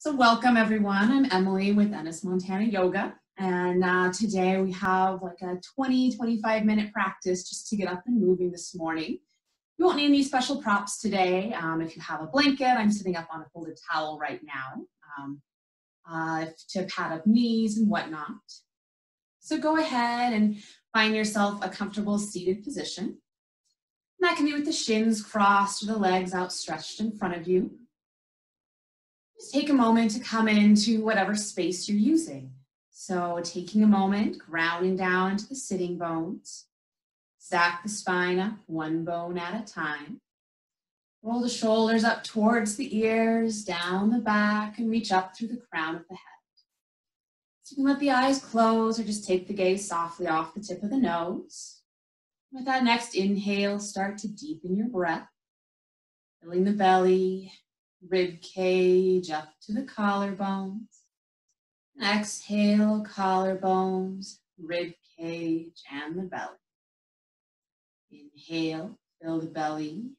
So welcome everyone. I'm Emily with Ennis Montana Yoga. And today we have like a 25 minute practice just to get up and moving this morning. You won't need any special props today. If you have a blanket, I'm sitting up on a folded towel right now to pad up knees and whatnot. So go ahead and find yourself a comfortable seated position. And that can be with the shins crossed or the legs outstretched in front of you. Just take a moment to come into whatever space you're using. So taking a moment, grounding down into the sitting bones. Stack the spine up one bone at a time. Roll the shoulders up towards the ears, down the back, and reach up through the crown of the head. So you can let the eyes close or just take the gaze softly off the tip of the nose. With that next inhale, start to deepen your breath, filling the belly, rib cage up to the collarbones. Exhale, collarbones, rib cage, and the belly. Inhale, fill the belly,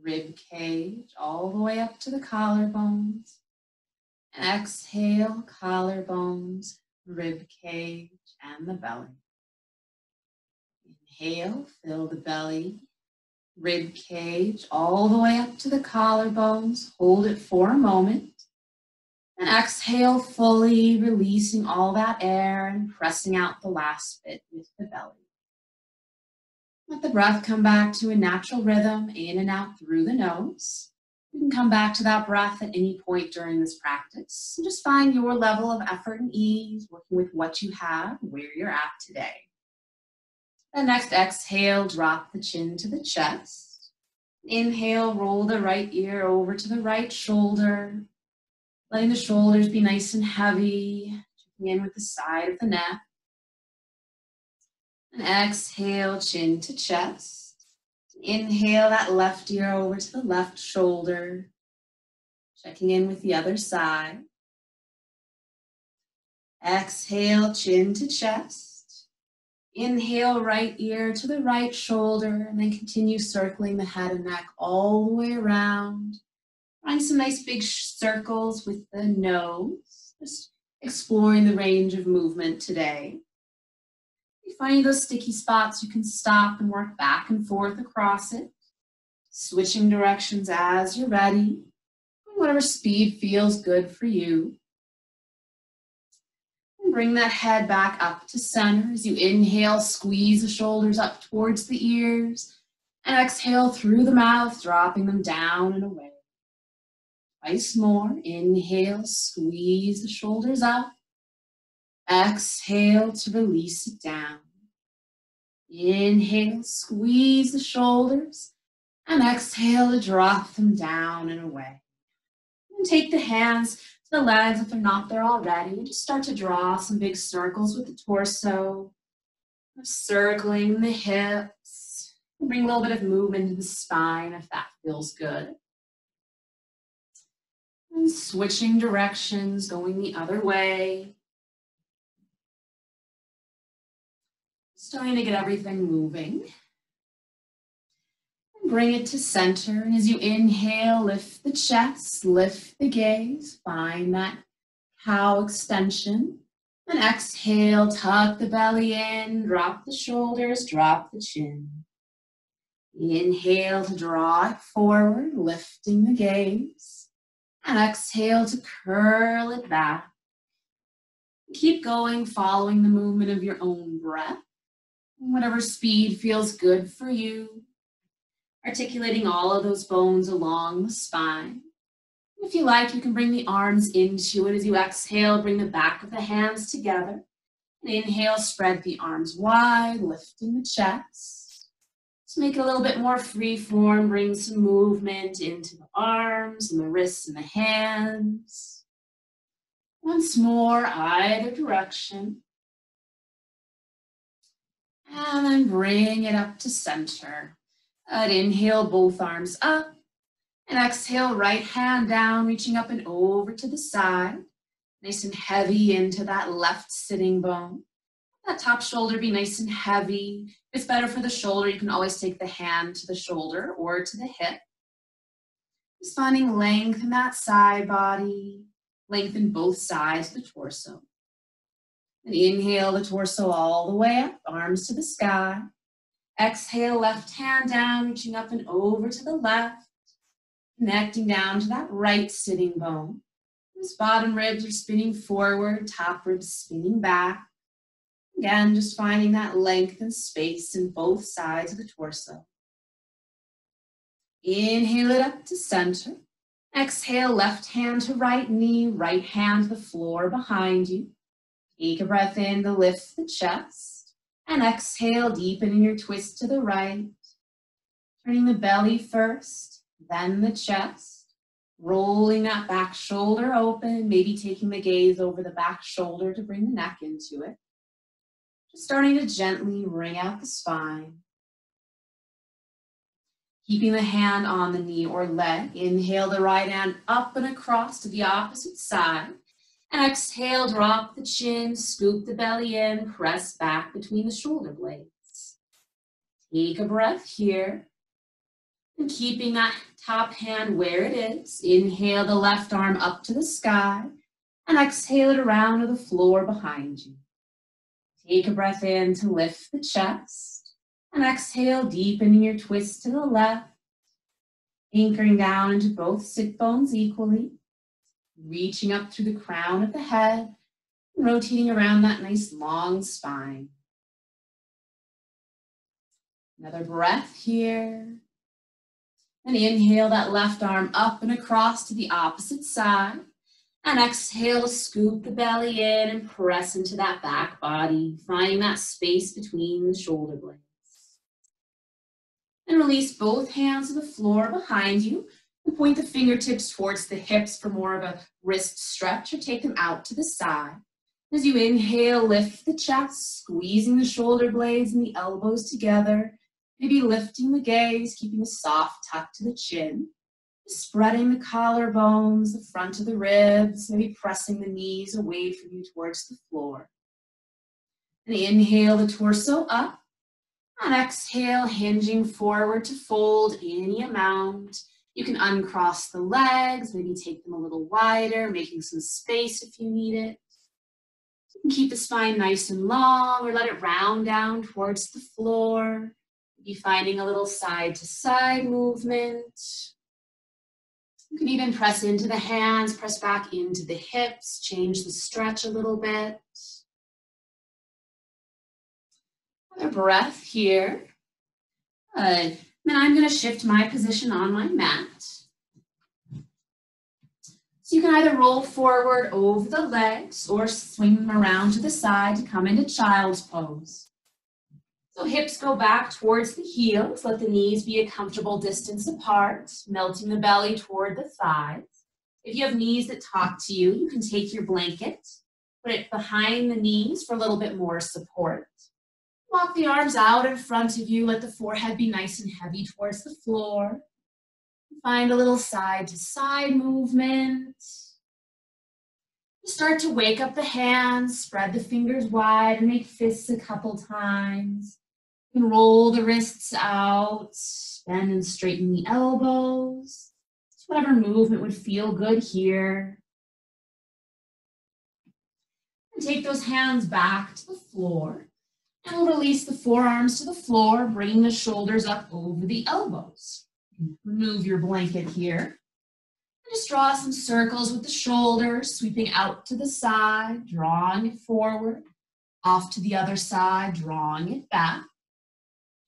rib cage, all the way up to the collarbones. And exhale, collarbones, rib cage, and the belly. Inhale, fill the belly, rib cage, all the way up to the collarbones. Hold it for a moment. And exhale fully, releasing all that air and pressing out the last bit with the belly. Let the breath come back to a natural rhythm, in and out through the nose. You can come back to that breath at any point during this practice. And just find your level of effort and ease, working with what you have, where you're at today. The next exhale, drop the chin to the chest. Inhale, roll the right ear over to the right shoulder. Letting the shoulders be nice and heavy, checking in with the side of the neck. And exhale, chin to chest. Inhale that left ear over to the left shoulder, checking in with the other side. Exhale, chin to chest. Inhale, right ear to the right shoulder, and then continue circling the head and neck all the way around. Find some nice big circles with the nose, just exploring the range of movement today. If you find those sticky spots, you can stop and work back and forth across it, switching directions as you're ready, whatever speed feels good for you. And bring that head back up to center. As you inhale, squeeze the shoulders up towards the ears, and exhale through the mouth, dropping them down and away. Twice more. Inhale, squeeze the shoulders up. Exhale to release it down. Inhale, squeeze the shoulders, and exhale to drop them down and away. And take the hands to the legs if they're not there already, and just start to draw some big circles with the torso, circling the hips. Bring a little bit of movement to the spine if that feels good. And switching directions, going the other way. Starting to get everything moving. And bring it to center. And as you inhale, lift the chest, lift the gaze. Find that cow extension. And exhale, tuck the belly in, drop the shoulders, drop the chin. Inhale to draw it forward, lifting the gaze. And exhale to curl it back. Keep going, following the movement of your own breath. Whatever speed feels good for you. Articulating all of those bones along the spine. If you like, you can bring the arms into it. As you exhale, bring the back of the hands together. And inhale, spread the arms wide, lifting the chest. Make it a little bit more free form, bring some movement into the arms and the wrists and the hands. Once more, either direction. And then bring it up to center. Inhale, both arms up. And exhale, right hand down, reaching up and over to the side. Nice and heavy into that left sitting bone. That top shoulder be nice and heavy. If it's better for the shoulder, you can always take the hand to the shoulder or to the hip. Just finding length in that side body. Lengthen both sides of the torso. And inhale the torso all the way up, arms to the sky. Exhale, left hand down, reaching up and over to the left. Connecting down to that right sitting bone. Those bottom ribs are spinning forward, top ribs spinning back. Again, just finding that length and space in both sides of the torso. Inhale it up to center. Exhale, left hand to right knee, right hand to the floor behind you. Take a breath in to lift the chest. And exhale, deepening your twist to the right. Turning the belly first, then the chest. Rolling that back shoulder open, maybe taking the gaze over the back shoulder to bring the neck into it. Just starting to gently wring out the spine. Keeping the hand on the knee or leg. Inhale the right hand up and across to the opposite side. And exhale, drop the chin, scoop the belly in, press back between the shoulder blades. Take a breath here. And keeping that top hand where it is, inhale the left arm up to the sky. And exhale it around to the floor behind you. Take a breath in to lift the chest. And exhale, deepening your twist to the left. Anchoring down into both sit bones equally. Reaching up through the crown of the head, and rotating around that nice long spine. Another breath here. And inhale that left arm up and across to the opposite side. And exhale to scoop the belly in and press into that back body, finding that space between the shoulder blades. And release both hands to the floor behind you. And point the fingertips towards the hips for more of a wrist stretch, or take them out to the side. As you inhale, lift the chest, squeezing the shoulder blades and the elbows together. Maybe lifting the gaze, keeping a soft tuck to the chin. Spreading the collarbones, the front of the ribs, maybe pressing the knees away from you towards the floor. And inhale the torso up. And exhale, hinging forward to fold any amount. You can uncross the legs, maybe take them a little wider, making some space if you need it. You can keep the spine nice and long, or let it round down towards the floor. Be finding a little side to side movement. You can even press into the hands, press back into the hips, change the stretch a little bit. Another breath here. Good. Then I'm going to shift my position on my mat. So you can either roll forward over the legs or swing them around to the side to come into child's pose. So hips go back towards the heels. Let the knees be a comfortable distance apart, melting the belly toward the thighs. If you have knees that talk to you, you can take your blanket, put it behind the knees for a little bit more support. Walk the arms out in front of you. Let the forehead be nice and heavy towards the floor. Find a little side to side movement. Start to wake up the hands, spread the fingers wide and make fists a couple times. You can roll the wrists out, bend and straighten the elbows. Just whatever movement would feel good here. And take those hands back to the floor. And we'll release the forearms to the floor, bringing the shoulders up over the elbows. Remove your blanket here. And just draw some circles with the shoulders, sweeping out to the side, drawing it forward, off to the other side, drawing it back.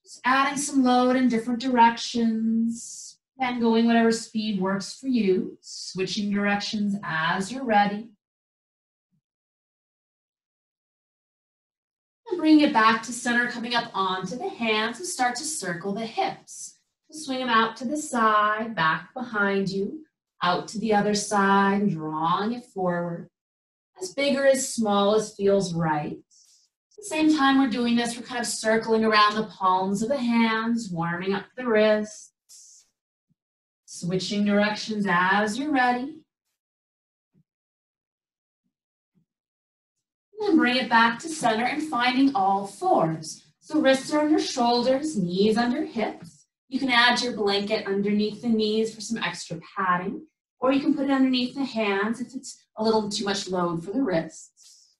Just adding some load in different directions, then going whatever speed works for you, switching directions as you're ready. And bring it back to center, coming up onto the hands, and start to circle the hips. Swing them out to the side, back behind you, out to the other side, drawing it forward. As big or as small as feels right. At the same time we're doing this, we're kind of circling around the palms of the hands, warming up the wrists. Switching directions as you're ready. And then bring it back to center and finding all fours. So wrists are under shoulders, knees under hips. You can add your blanket underneath the knees for some extra padding. Or you can put it underneath the hands if it's a little too much load for the wrists.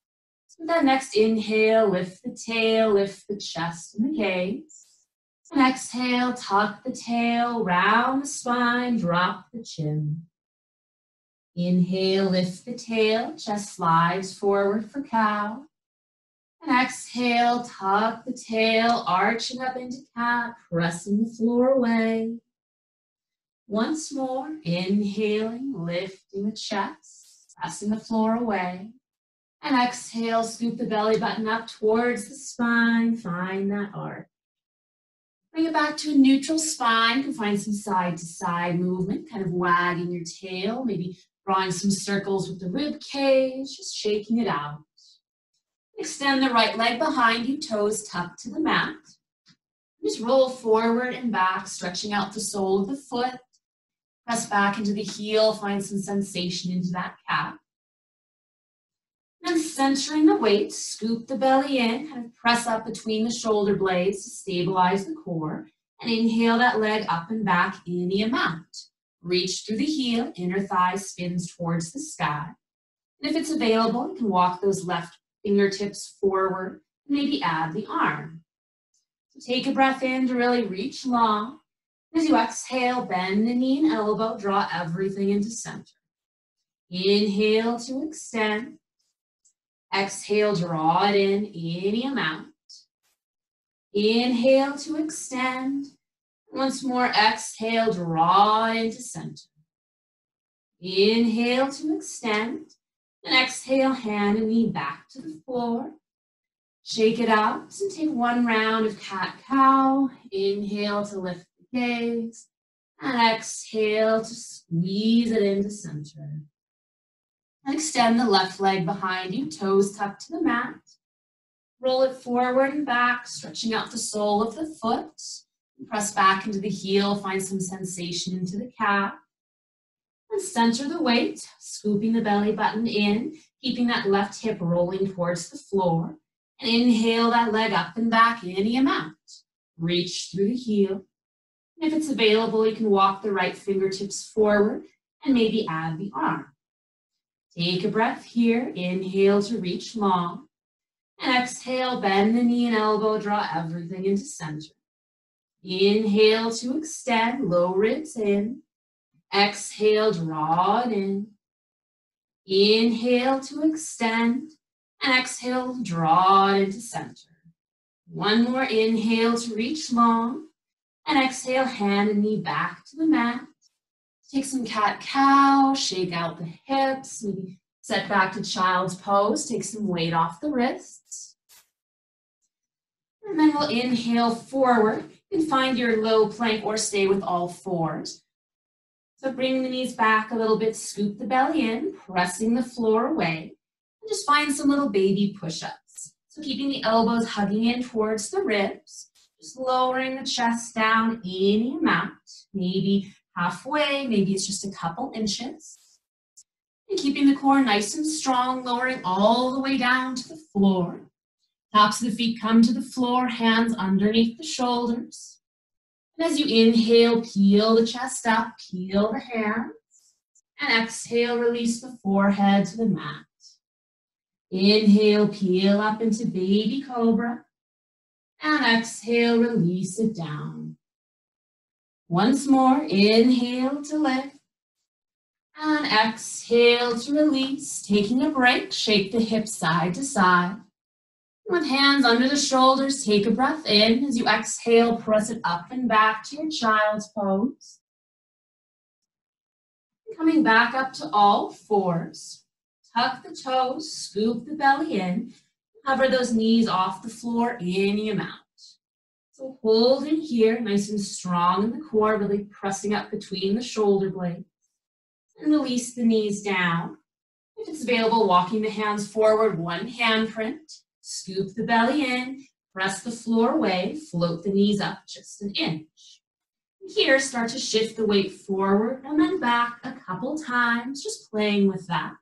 So then next inhale, lift the tail, lift the chest and the gaze. And exhale, tuck the tail, round the spine, drop the chin. Inhale, lift the tail, chest slides forward for cow. And exhale, tuck the tail, arching up into cat, pressing the floor away. Once more, inhaling, lifting the chest, pressing the floor away. And exhale, scoop the belly button up towards the spine, find that arch. Bring it back to a neutral spine. You can find some side-to-side movement, kind of wagging your tail, maybe drawing some circles with the rib cage, just shaking it out. Extend the right leg behind you, toes tucked to the mat. Just roll forward and back, stretching out the sole of the foot. Press back into the heel, find some sensation into that calf. Then centering the weight, scoop the belly in, kind of press up between the shoulder blades to stabilize the core. And inhale that leg up and back any amount. Reach through the heel, inner thigh spins towards the sky. And if it's available, you can walk those left fingertips forward, maybe add the arm. So take a breath in to really reach long. As you exhale, bend the knee and elbow, draw everything into center. Inhale to extend. Exhale, draw it in any amount. Inhale to extend. Once more, exhale, draw it into center. Inhale to extend. And exhale, hand and knee back to the floor. Shake it out and take one round of cat-cow. Inhale to lift the gaze. And exhale to squeeze it into center. And extend the left leg behind you, toes tucked to the mat. Roll it forward and back, stretching out the sole of the foot. Press back into the heel, find some sensation into the calf. And center the weight, scooping the belly button in, keeping that left hip rolling towards the floor. And inhale that leg up and back any amount. Reach through the heel. And if it's available, you can walk the right fingertips forward and maybe add the arm. Take a breath here, inhale to reach long. And exhale, bend the knee and elbow, draw everything into center. Inhale to extend, low ribs in. Exhale, draw it in. Inhale to extend. And exhale, draw it into center. One more inhale to reach long. And exhale, hand and knee back to the mat. Take some cat-cow, shake out the hips, maybe set back to child's pose, take some weight off the wrists. And then we'll inhale forward. You can find your low plank or stay with all fours. So bring the knees back a little bit, scoop the belly in, pressing the floor away. And just find some little baby push-ups. So keeping the elbows hugging in towards the ribs, just lowering the chest down any amount, maybe halfway, maybe it's just a couple inches. And keeping the core nice and strong, lowering all the way down to the floor. Tops of the feet come to the floor, hands underneath the shoulders. And as you inhale, peel the chest up, peel the hands. And exhale, release the forehead to the mat. Inhale, peel up into baby cobra. And exhale, release it down. Once more, inhale to lift. And exhale to release. Taking a break, shake the hips side to side. With hands under the shoulders, take a breath in. As you exhale, press it up and back to your child's pose. Coming back up to all fours. Tuck the toes, scoop the belly in. Hover those knees off the floor any amount. So hold in here, nice and strong in the core, really pressing up between the shoulder blades. And release the knees down. If it's available, walking the hands forward, one handprint. Scoop the belly in, press the floor away, float the knees up just an inch. Here, start to shift the weight forward and then back a couple times, just playing with that.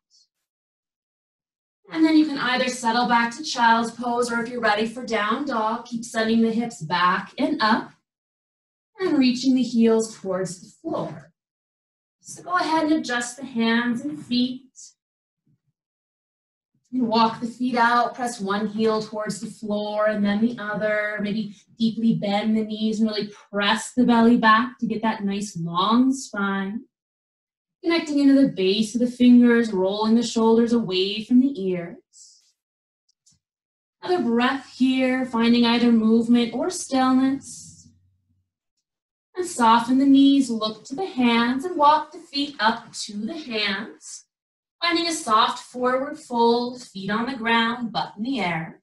And then you can either settle back to child's pose, or if you're ready for down dog, keep sending the hips back and up and reaching the heels towards the floor. So go ahead and adjust the hands and feet. You can walk the feet out, press one heel towards the floor and then the other. Maybe deeply bend the knees and really press the belly back to get that nice long spine. Connecting into the base of the fingers, rolling the shoulders away from the ears. Another breath here, finding either movement or stillness. And soften the knees, look to the hands, and walk the feet up to the hands. Finding a soft forward fold, feet on the ground, butt in the air.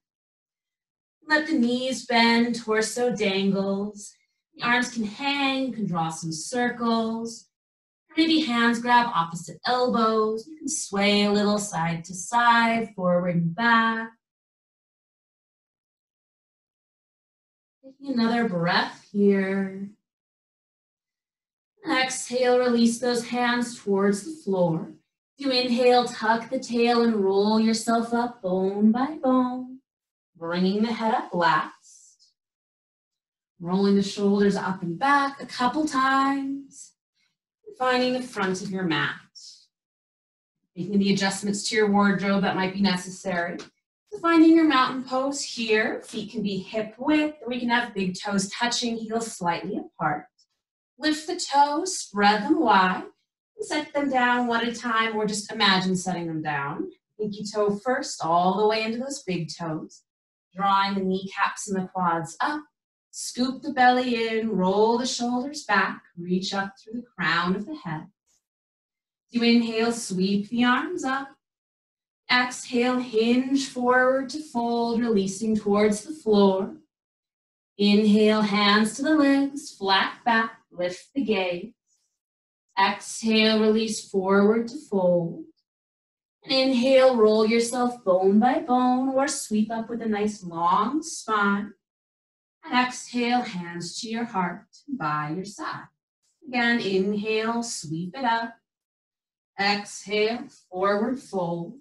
Let the knees bend, torso dangles. The arms can hang, you can draw some circles. Or maybe hands grab opposite elbows. You can sway a little side to side, forward and back. Taking another breath here. Exhale, release those hands towards the floor. You inhale, tuck the tail and roll yourself up bone by bone, bringing the head up last. Rolling the shoulders up and back a couple times, finding the front of your mat. Making the adjustments to your wardrobe that might be necessary. So finding your mountain pose here, feet can be hip width, or we can have big toes touching, heels slightly apart. Lift the toes, spread them wide. Set them down one at a time, or just imagine setting them down. Pinky toe first, all the way into those big toes. Drawing the kneecaps and the quads up. Scoop the belly in, roll the shoulders back, reach up through the crown of the head. As you inhale, sweep the arms up. Exhale, hinge forward to fold, releasing towards the floor. Inhale, hands to the legs, flat back, lift the gaze. Exhale, release forward to fold. And inhale, roll yourself bone by bone or sweep up with a nice long spine. And exhale, hands to your heart by your side. Again, inhale, sweep it up. Exhale, forward fold.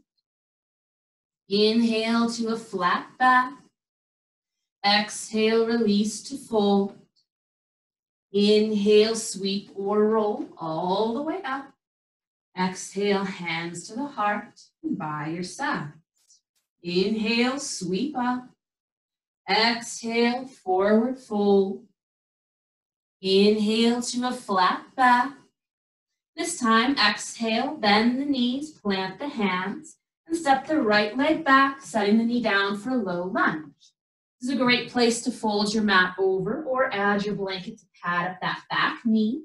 Inhale to a flat back. Exhale, release to fold. Inhale, sweep or roll all the way up. Exhale, hands to the heart and by your sides. Inhale, sweep up. Exhale, forward fold. Inhale to a flat back. This time, exhale, bend the knees, plant the hands, and step the right leg back, setting the knee down for a low lunge. This is a great place to fold your mat over or add your blanket to pad up that back knee.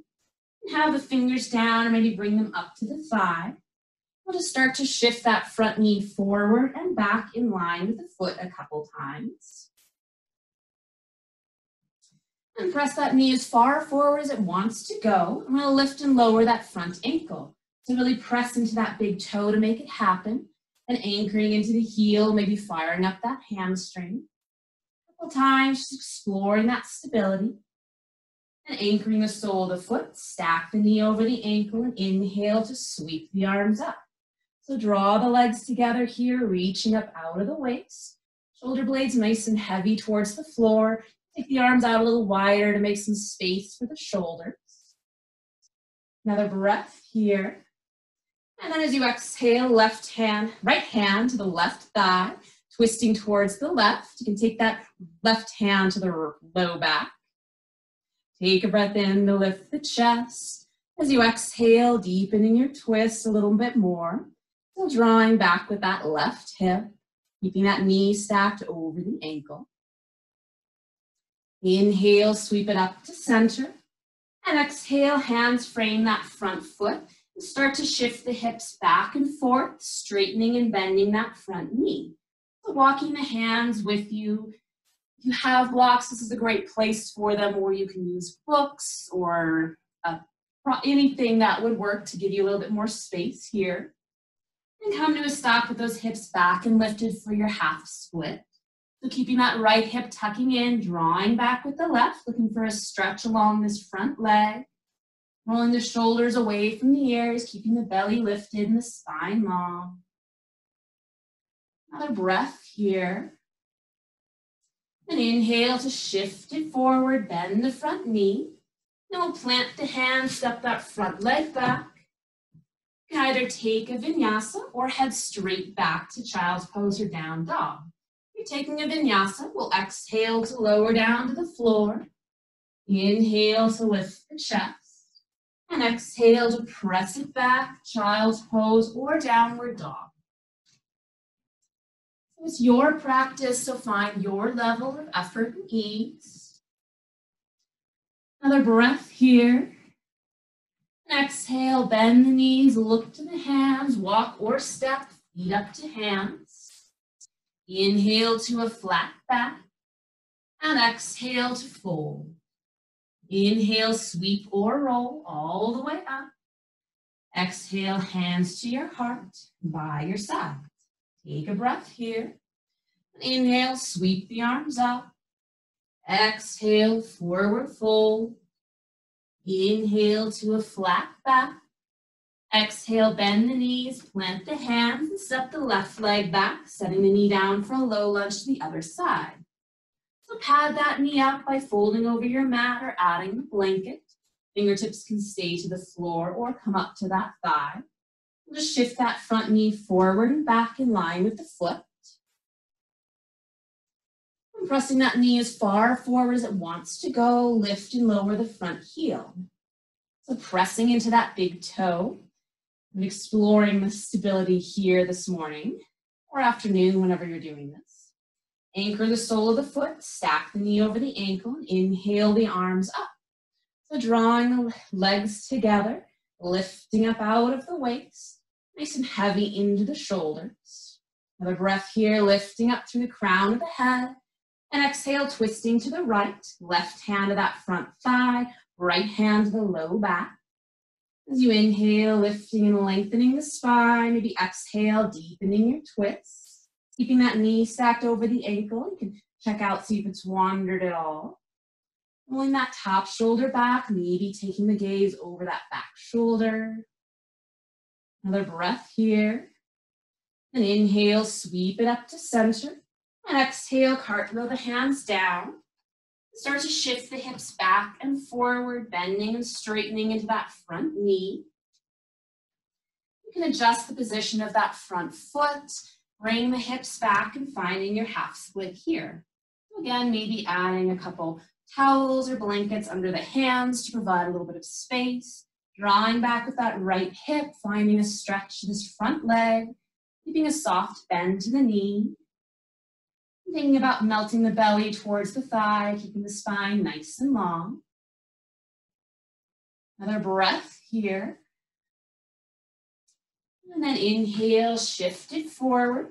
And have the fingers down or maybe bring them up to the thigh. We'll just start to shift that front knee forward and back in line with the foot a couple times. And press that knee as far forward as it wants to go. I'm going to lift and lower that front ankle. So really press into that big toe to make it happen. And anchoring into the heel, maybe firing up that hamstring. Couple times, just exploring that stability. And anchoring the sole of the foot, stack the knee over the ankle and inhale to sweep the arms up. So draw the legs together here, reaching up out of the waist. Shoulder blades nice and heavy towards the floor. Take the arms out a little wider to make some space for the shoulders. Another breath here. And then as you exhale, right hand to the left thigh. Twisting towards the left. You can take that left hand to the low back. Take a breath in to lift the chest. As you exhale, deepening your twist a little bit more. Still drawing back with that left hip. Keeping that knee stacked over the ankle. Inhale, sweep it up to center. And exhale, hands frame that front foot. And start to shift the hips back and forth, straightening and bending that front knee. Walking the hands with you. If you have blocks, this is a great place for them, or you can use books or anything that would work to give you a little bit more space here. And come to a stop with those hips back and lifted for your half split. So keeping that right hip tucking in, drawing back with the left, looking for a stretch along this front leg. Rolling the shoulders away from the ears, keeping the belly lifted and the spine long. Another breath here. And inhale to shift it forward, bend the front knee. Then we'll plant the hands, step that front leg back. You can either take a vinyasa or head straight back to child's pose or down dog. If you're taking a vinyasa, we'll exhale to lower down to the floor. Inhale to lift the chest. And exhale to press it back, child's pose or downward dog. So it's your practice, so find your level of effort and ease. Another breath here. Exhale, bend the knees, look to the hands, walk or step, feet up to hands. Inhale to a flat back, and exhale to fold. Inhale, sweep or roll all the way up. Exhale, hands to your heart, by your side. Take a breath here. Inhale, sweep the arms up. Exhale, forward fold. Inhale to a flat back. Exhale, bend the knees, plant the hands, and step the left leg back, setting the knee down for a low lunge to the other side. So pad that knee up by folding over your mat or adding the blanket. Fingertips can stay to the floor or come up to that thigh. We'll just shift that front knee forward and back in line with the foot. And pressing that knee as far forward as it wants to go, lift and lower the front heel. So pressing into that big toe and exploring the stability here this morning or afternoon, whenever you're doing this. Anchor the sole of the foot, stack the knee over the ankle, and inhale the arms up. So drawing the legs together, lifting up out of the waist, nice and heavy into the shoulders. Another breath here, lifting up through the crown of the head, and exhale, twisting to the right, left hand to that front thigh, right hand to the low back. As you inhale, lifting and lengthening the spine, maybe exhale, deepening your twists, keeping that knee stacked over the ankle. You can check out, see if it's wandered at all. Rolling that top shoulder back, maybe taking the gaze over that back shoulder. Another breath here. And inhale, sweep it up to center. And exhale, cartwheel the hands down. Start to shift the hips back and forward, bending and straightening into that front knee. You can adjust the position of that front foot, bring the hips back and finding your half split here. Again, maybe adding a couple towels or blankets under the hands to provide a little bit of space. Drawing back with that right hip, finding a stretch to this front leg, keeping a soft bend to the knee. Thinking about melting the belly towards the thigh, keeping the spine nice and long. Another breath here. And then inhale, shift it forward.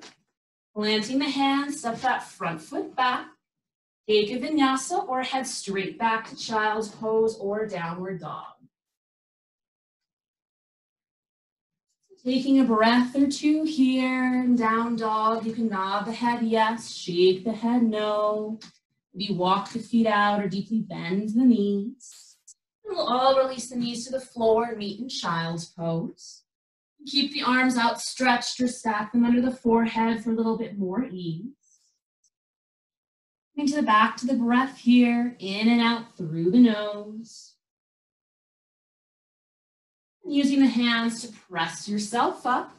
Planting the hands, step that front foot back. Take a vinyasa or head straight back to child's pose or downward dog. Taking a breath or two here, and down dog, you can nod the head yes, shake the head no. Maybe walk the feet out or deeply bend the knees. And we'll all release the knees to the floor and meet in child's pose. Keep the arms outstretched or stack them under the forehead for a little bit more ease. Into the back to the breath here, in and out through the nose. Using the hands to press yourself up.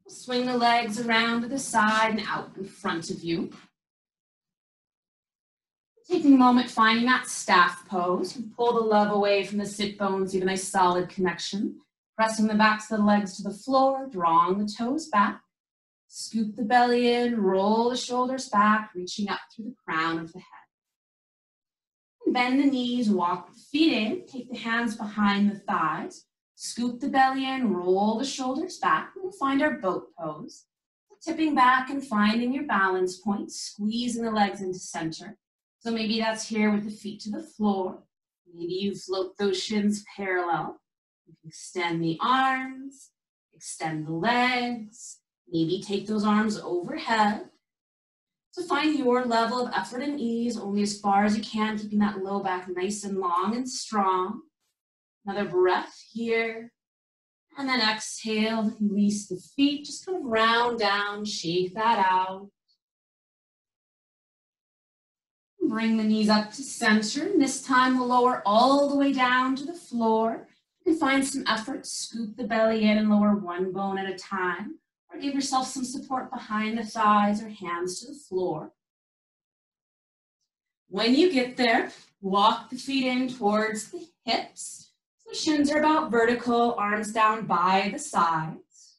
Swing the legs around to the side and out in front of you. Taking a moment, finding that staff pose. Pull the love away from the sit bones, give a nice solid connection. Pressing the backs of the legs to the floor, drawing the toes back. Scoop the belly in, roll the shoulders back, reaching up through the crown of the head. And bend the knees, walk the feet in, take the hands behind the thighs. Scoop the belly in, roll the shoulders back. We'll find our boat pose. Tipping back and finding your balance point, squeezing the legs into center. So maybe that's here with the feet to the floor. Maybe you float those shins parallel. You can extend the arms, extend the legs. Maybe take those arms overhead. So find your level of effort and ease, only as far as you can, keeping that low back nice and long and strong. Another breath here. And then exhale, release the feet, just kind of round down, shake that out. Bring the knees up to center. And this time we'll lower all the way down to the floor. You can find some effort, scoop the belly in and lower one bone at a time, or give yourself some support behind the thighs or hands to the floor. When you get there, walk the feet in towards the hips. So shins are about vertical, arms down by the sides.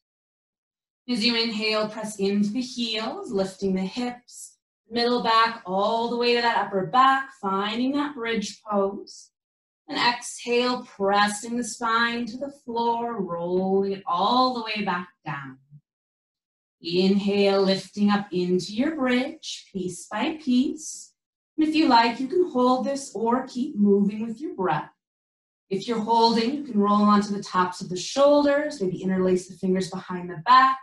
As you inhale, press into the heels, lifting the hips, middle back all the way to that upper back, finding that bridge pose. And exhale, pressing the spine to the floor, rolling it all the way back down. Inhale, lifting up into your bridge, piece by piece. And if you like, you can hold this or keep moving with your breath. If you're holding, you can roll onto the tops of the shoulders, maybe interlace the fingers behind the back,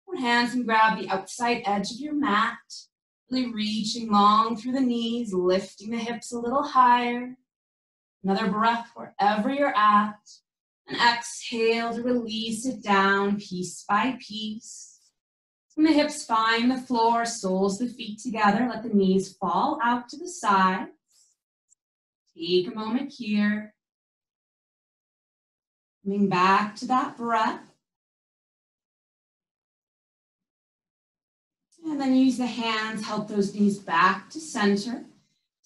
or hands and grab the outside edge of your mat, really reaching long through the knees, lifting the hips a little higher. Another breath wherever you're at, and exhale to release it down piece by piece. When the hips find the floor, soles of the feet together, let the knees fall out to the sides. Take a moment here. Coming back to that breath. And then use the hands, help those knees back to center.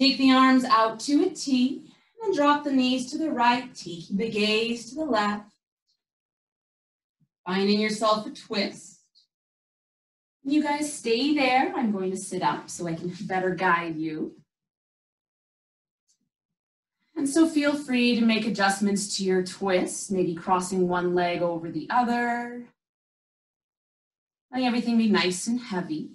Take the arms out to a T. And drop the knees to the right, taking the gaze to the left. Finding yourself a twist. You guys stay there. I'm going to sit up so I can better guide you. And so feel free to make adjustments to your twist, maybe crossing one leg over the other. Letting everything be nice and heavy.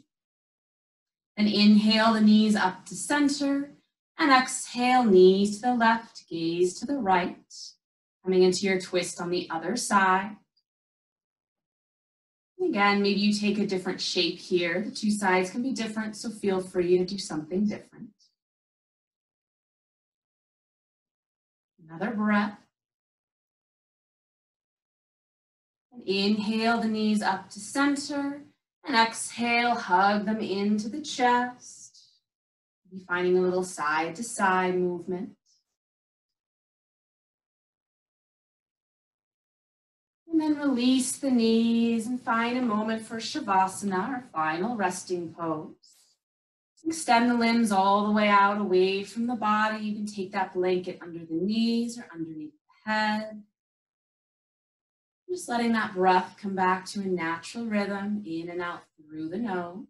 Then inhale the knees up to center. And exhale, knees to the left, gaze to the right. Coming into your twist on the other side. And again, maybe you take a different shape here. The two sides can be different, so feel free to do something different. Another breath. And inhale the knees up to center. And exhale, hug them into the chest. Be finding a little side to side movement. And then release the knees and find a moment for Shavasana, our final resting pose. Extend the limbs all the way out, away from the body. You can take that blanket under the knees or underneath the head. Just letting that breath come back to a natural rhythm, in and out through the nose.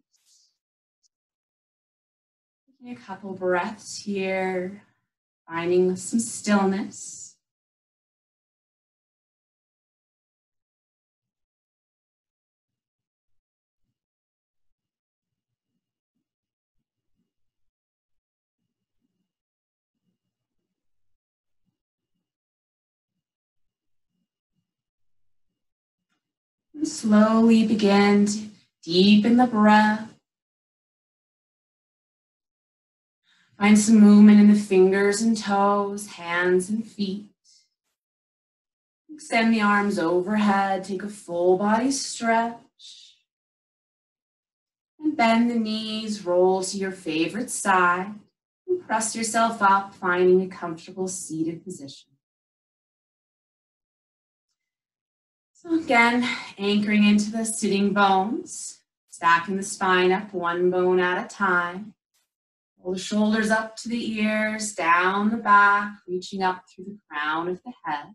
Taking a couple breaths here, finding some stillness. And slowly begin to deepen the breath. Find some movement in the fingers and toes, hands and feet. Extend the arms overhead, take a full body stretch. And bend the knees, roll to your favorite side. And press yourself up, finding a comfortable seated position. So again, anchoring into the sitting bones, stacking the spine up one bone at a time. Pull the shoulders up to the ears, down the back, reaching up through the crown of the head.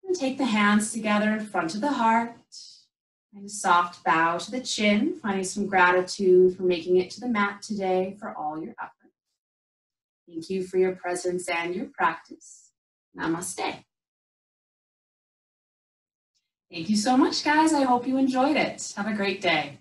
And take the hands together in front of the heart. And a soft bow to the chin, finding some gratitude for making it to the mat today for all your effort. Thank you for your presence and your practice. Namaste. Thank you so much, guys. I hope you enjoyed it. Have a great day.